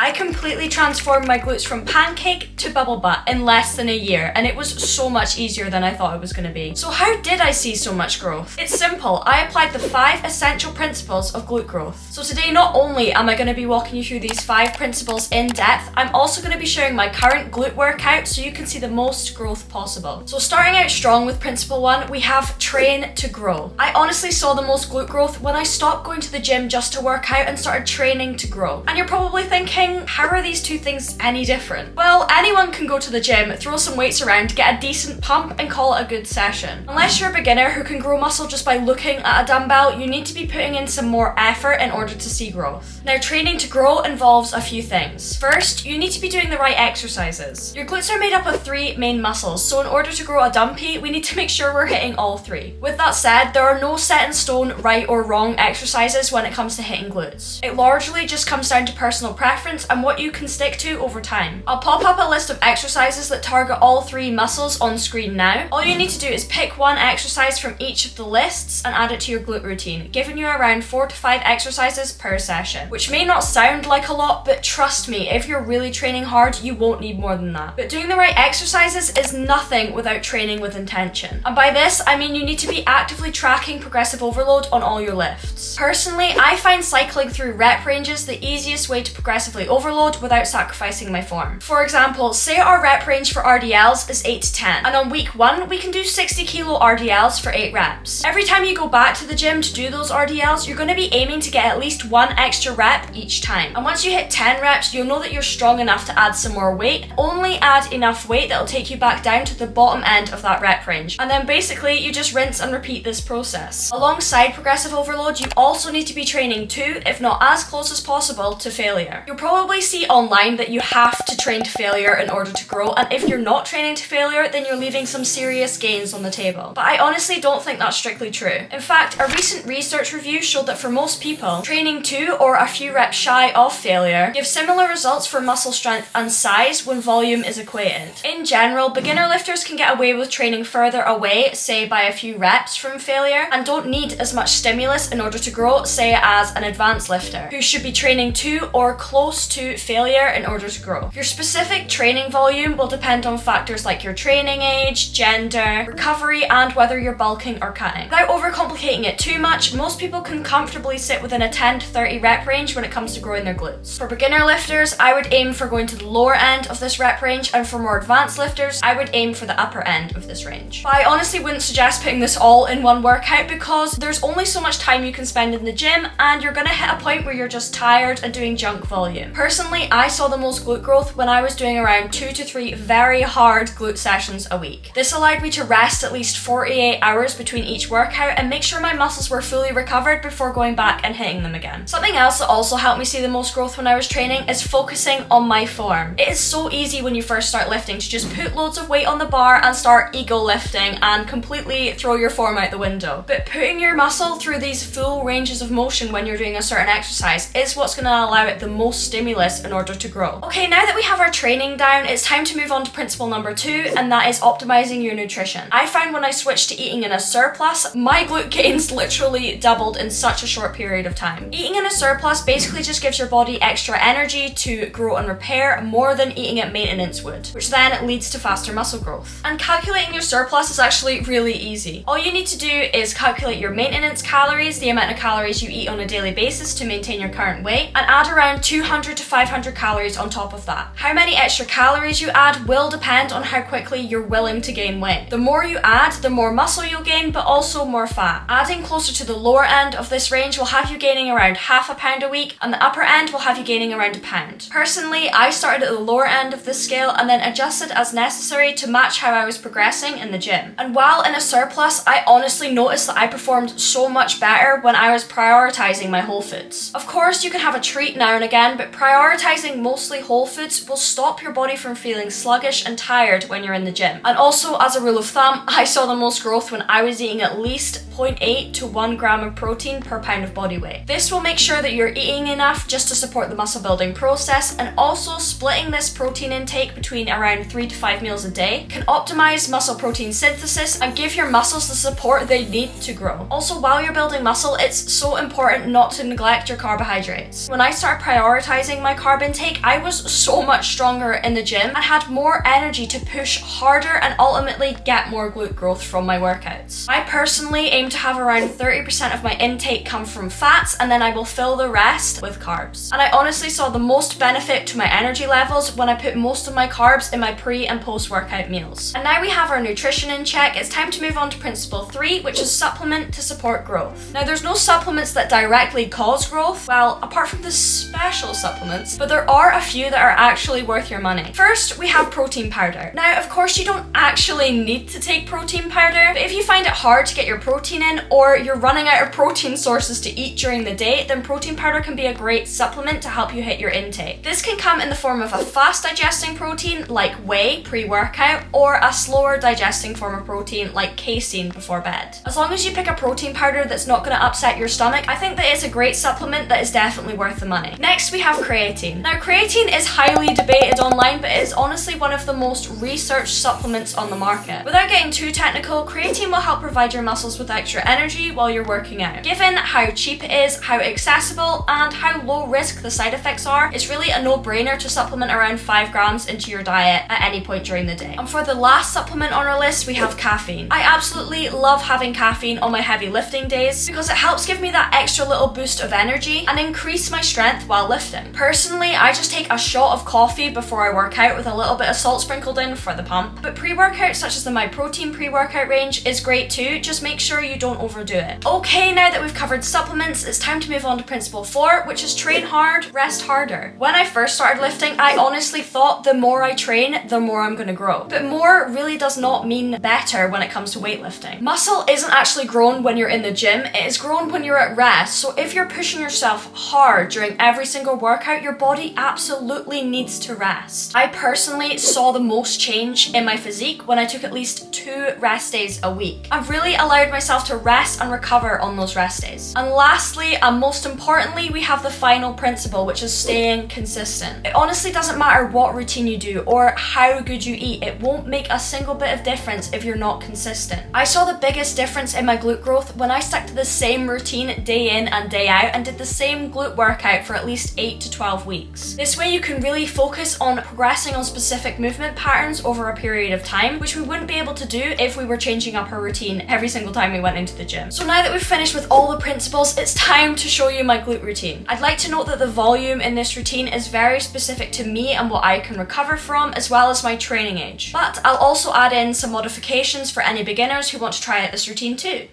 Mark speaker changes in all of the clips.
Speaker 1: I completely transformed my glutes from pancake to bubble butt in less than a year, and it was so much easier than I thought it was going to be. So how did I see so much growth? It's simple. I applied the 5 essential principles of glute growth. So today, not only am I going to be walking you through these 5 principles in depth, I'm also going to be sharing my current glute workout so you can see the most growth possible. So starting out strong with principle 1, we have train to grow. I honestly saw the most glute growth when I stopped going to the gym just to work out and started training to grow. And you're probably thinking, how are these two things any different? Well, anyone can go to the gym, throw some weights around, get a decent pump and call it a good session. Unless you're a beginner who can grow muscle just by looking at a dumbbell, you need to be putting in some more effort in order to see growth. Now, training to grow involves a few things. First, you need to be doing the right exercises. Your glutes are made up of 3 main muscles, so in order to grow a dumpy, we need to make sure we're hitting all 3. With that said, there are no set in stone right or wrong exercises when it comes to hitting glutes. It largely just comes down to personal preference and what you can stick to over time. I'll pop up a list of exercises that target all 3 muscles on screen now. All you need to do is pick one exercise from each of the lists and add it to your glute routine, giving you around 4 to 5 exercises per session, which may not sound like a lot, but trust me, if you're really training hard, you won't need more than that. But doing the right exercises is nothing without training with intention. And by this, I mean you need to be actively tracking progressive overload on all your lifts. Personally, I find cycling through rep ranges the easiest way to progressively overload without sacrificing my form. For example, say our rep range for RDLs is 8 to 10, and on week 1, we can do 60 kilo RDLs for 8 reps. Every time you go back to the gym to do those RDLs, you're going to be aiming to get at least 1 extra rep each time. And once you hit 10 reps, you'll know that you're strong enough to add some more weight. Only add enough weight that'll take you back down to the bottom end of that rep range. And then basically, you just rinse and repeat this process. Alongside progressive overload, you also need to be training to, if not as close as possible, to failure. You'll probably see online that you have to train to failure in order to grow, and if you're not training to failure, then you're leaving some serious gains on the table. But I honestly don't think that's strictly true. In fact, a recent research review showed that for most people, training to or a few reps shy of failure gives similar results for muscle strength and size when volume is equated. In general, beginner lifters can get away with training further away, say by a few reps from failure, and don't need as much stimulus in order to grow, say as an advanced lifter, who should be training to or close to failure in order to grow. Your specific training volume will depend on factors like your training age, gender, recovery, and whether you're bulking or cutting. Without overcomplicating it too much, most people can comfortably sit within a 10 to 30 rep range when it comes to growing their glutes. For beginner lifters, I would aim for going to the lower end of this rep range, and for more advanced lifters, I would aim for the upper end of this range. But I honestly wouldn't suggest putting this all in one workout because there's only so much time you can spend in the gym, and you're gonna hit a point where you're just tired and doing junk volume. Personally, I saw the most glute growth when I was doing around 2 to 3 very hard glute sessions a week. This allowed me to rest at least 48 hours between each workout and make sure my muscles were fully recovered before going back and hitting them again. Something else that also helped me see the most growth when I was training is focusing on my form. It is so easy when you first start lifting to just put loads of weight on the bar and start ego lifting and completely throw your form out the window. But putting your muscle through these full ranges of motion when you're doing a certain exercise is what's going to allow it the most stimulus in order to grow. Okay, now that we have our training down, it's time to move on to principle number 2, and that is optimizing your nutrition. I found when I switched to eating in a surplus, my glute gains literally doubled in such a short period of time. Eating in a surplus basically just gives your body extra energy to grow and repair more than eating at maintenance would, which then leads to faster muscle growth. And calculating your surplus is actually really easy. All you need to do is calculate your maintenance calories, the amount of calories you eat on a daily basis to maintain your current weight, and add around 200 to 500 calories on top of that. How many extra calories you add will depend on how quickly you're willing to gain weight. The more you add, the more muscle you'll gain, but also more fat. Adding closer to the lower end of this range will have you gaining around half a pound a week, and the upper end will have you gaining around a pound. Personally, I started at the lower end of this scale and then adjusted as necessary to match how I was progressing in the gym. And while in a surplus, I honestly noticed that I performed so much better when I was prioritizing my whole foods. Of course, you can have a treat now and again, but prioritizing mostly whole foods will stop your body from feeling sluggish and tired when you're in the gym. And also, as a rule of thumb, I saw the most growth when I was eating at least 0.8 to 1 gram of protein per pound of body weight. This will make sure that you're eating enough just to support the muscle building process, and also splitting this protein intake between around 3 to 5 meals a day can optimize muscle protein synthesis and give your muscles the support they need to grow. Also, while you're building muscle, it's so important not to neglect your carbohydrates. When I started prioritizing adjusting my carb intake, I was so much stronger in the gym and had more energy to push harder and ultimately get more glute growth from my workouts. I personally aim to have around 30% of my intake come from fats, and then I will fill the rest with carbs. And I honestly saw the most benefit to my energy levels when I put most of my carbs in my pre and post workout meals. And now we have our nutrition in check, it's time to move on to principle 3, which is supplement to support growth. Now there's no supplements that directly cause growth, well, apart from the special supplements, but there are a few that are actually worth your money. First, we have protein powder. Now, of course, you don't actually need to take protein powder, but if you find it hard to get your protein in, or you're running out of protein sources to eat during the day, then protein powder can be a great supplement to help you hit your intake. This can come in the form of a fast digesting protein like whey pre-workout, or a slower digesting form of protein like casein before bed. As long as you pick a protein powder that's not going to upset your stomach, I think that it's a great supplement that is definitely worth the money. Next, we have creatine. Now, creatine is highly debated online, but it is honestly one of the most researched supplements on the market. Without getting too technical, creatine will help provide your muscles with extra energy while you're working out. Given how cheap it is, how accessible, and how low risk the side effects are, it's really a no-brainer to supplement around 5 grams into your diet at any point during the day. And for the last supplement on our list, we have caffeine. I absolutely love having caffeine on my heavy lifting days because it helps give me that extra little boost of energy and increase my strength while lifting. Personally, I just take a shot of coffee before I work out with a little bit of salt sprinkled in for the pump. But pre-workouts such as the My Protein pre-workout range is great too, just make sure you don't overdo it. Okay, now that we've covered supplements, it's time to move on to principle 4, which is train hard, rest harder. When I first started lifting, I honestly thought the more I train, the more I'm gonna grow. But more really does not mean better when it comes to weightlifting. Muscle isn't actually grown when you're in the gym, it is grown when you're at rest. So if you're pushing yourself hard during every single workout, your body absolutely needs to rest. I personally saw the most change in my physique when I took at least 2 rest days a week. I've really allowed myself to rest and recover on those rest days. And lastly, and most importantly, we have the final principle, which is staying consistent. It honestly doesn't matter what routine you do or how good you eat, it won't make a single bit of difference if you're not consistent. I saw the biggest difference in my glute growth when I stuck to the same routine day in and day out and did the same glute workout for at least 8 to 12 weeks. This way you can really focus on progressing on specific movement patterns over a period of time, which we wouldn't be able to do if we were changing up our routine every single time we went into the gym. So now that we've finished with all the principles, it's time to show you my glute routine. I'd like to note that the volume in this routine is very specific to me and what I can recover from, as well as my training age. But I'll also add in some modifications for any beginners who want to try out this routine too.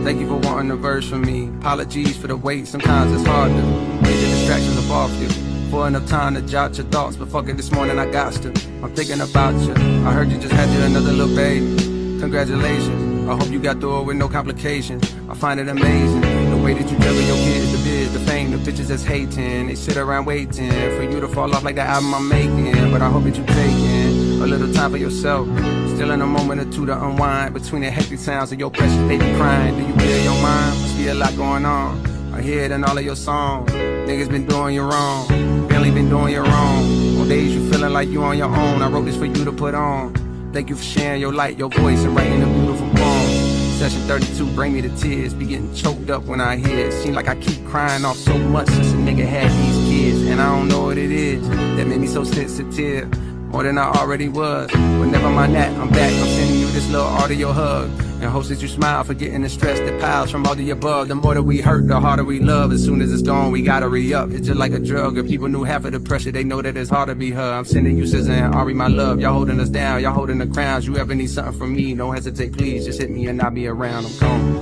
Speaker 2: Thank you for wanting a verse from me. Apologies for the wait, sometimes it's hard to get the distractions up off you. For enough time to jot your thoughts, but fuck it, this morning I got to. I'm thinking about you. I heard you just had you another little baby. Congratulations. I hope you got through it with no complications. I find it amazing the way that you juggle your kids, the biz, the fame, the bitches that's hating. They sit around waiting for you to fall off like the album I'm making. But I hope that you taking a little time for yourself. Still in a moment or two to unwind between the hectic sounds of your precious baby crying. Do you clear your mind? Must be a lot going on. I hear it in all of your songs. Niggas been doing you wrong. Family been doing you wrong. On days you feeling like you on your own, I wrote this for you to put on. Thank you for sharing your light, your voice, and writing a beautiful poem. Session 32, bring me to tears. Be getting choked up when I hear it. Seem like I keep crying off so much since a nigga had these kids. And I don't know what it is that made me so sensitive. More than I already was. But never mind that, I'm back. I'm sending you this little audio hug. And hopes that you smile, forgetting the stress that piles from all the above. The more that we hurt, the harder we love. As soon as it's gone, we gotta re-up. It's just like a drug. If people knew half of the pressure, they know that it's hard to be her. I'm sending you SZA and Ari, my love. Y'all holding us down, y'all holding the crowns. You ever need something from me, don't hesitate, please. Just hit me and I'll be around. I'm gone.